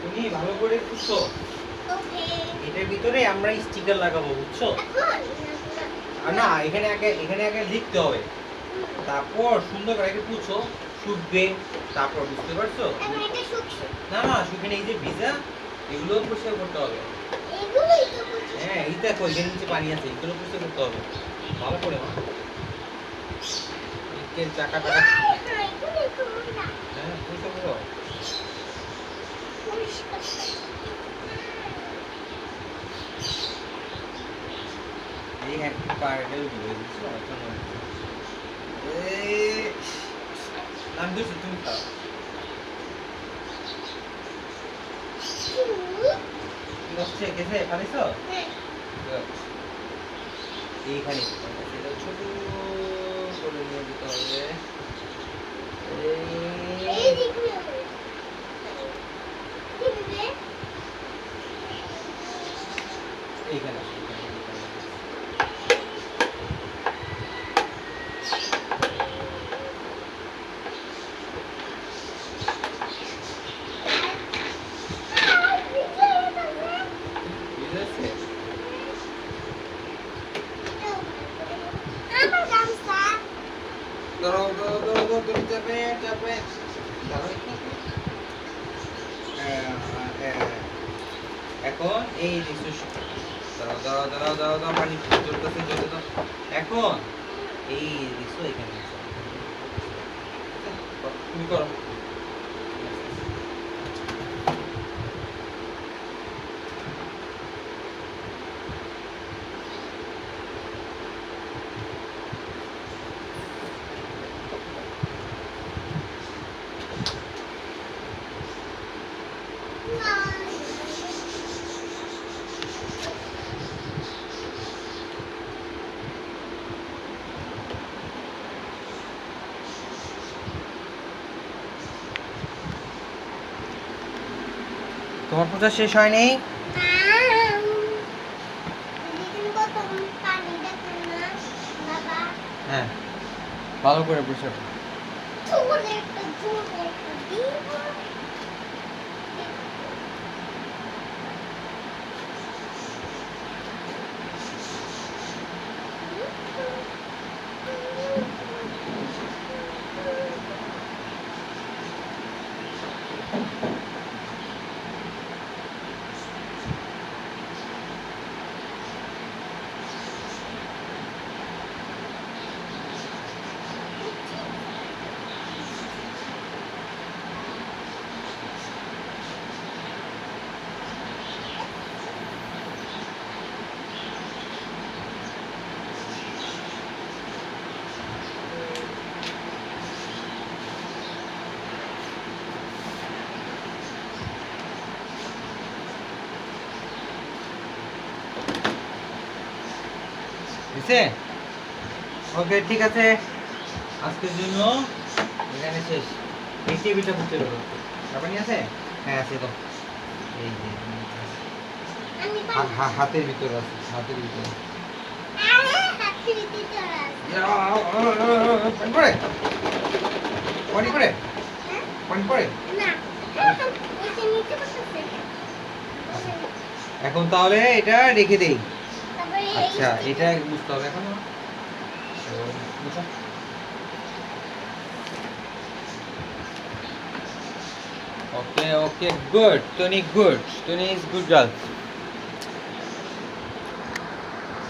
তুমি ভালো করে পুছো। ওকে। এটার ভিতরে আমরা স্টিকার লাগাবো, বুঝছো? না, এখানে আগে লিখতে হবে, তারপর সুন্দর করে আগে পুছো, শুকবে, তারপর, বুঝতে পারছো? এখন এটা শুকছে। না না, শুকবে এই যে ভিজা, এগুলো পরিষ্কার করতে হবে। এগুলোই তো বুঝছি। হ্যাঁ, এই দেখো এখানে নিচে পানি আছে, এগুলো পরিষ্কার করতে হবে ভালো করে। মা, ইটের চাকা টাকা, হ্যাঁ, এগুলো তো না। হ্যাঁ পরিষ্কার করো। পরিষ্কার। এই এক পার্টেও ধুয়ে দিচ্ছি, এখন এই আমি দিচ্ছি, তুমি খাও। কি হচ্ছে, গেছে পারিছো? হ্যাঁ। এইখানে সেটা ছোট করে নিয়ে দিতে হবে। এই দিকগুলো করে। কিভাবে? এইখানে বুঝেছে? আমার গামছা। ধরো ধরো ধরো ধরো, তুমি চাপে চাপে ধরো একটু। এখন এই যে দাও দাও দাও দাও দাও, পানি চলতেছে, চলতে দাও। এখন এই দিছো এখানে দিছো। তুমি করো। তোমার পূজা শেষ হয়নি? হ্যাঁ, ভালো করে বসে। দিছে? ওকে, ঠিক আছে, আজকের জন্য এখানে শেষ। এই টেবিলটা বুঝতে পারো, পানি আছে? হ্যাঁ আছে তো, এই যে হাতের ভিতরে আছে, হাতের ভিতরে। পানি পড়ে, পানি পড়ে, পানি পড়ে। এখন তাহলে এটা রেখে দেই। আচ্ছা, এটা বুঝতে হবে এখন। Okay okay, good Tony, good Tony is good girl.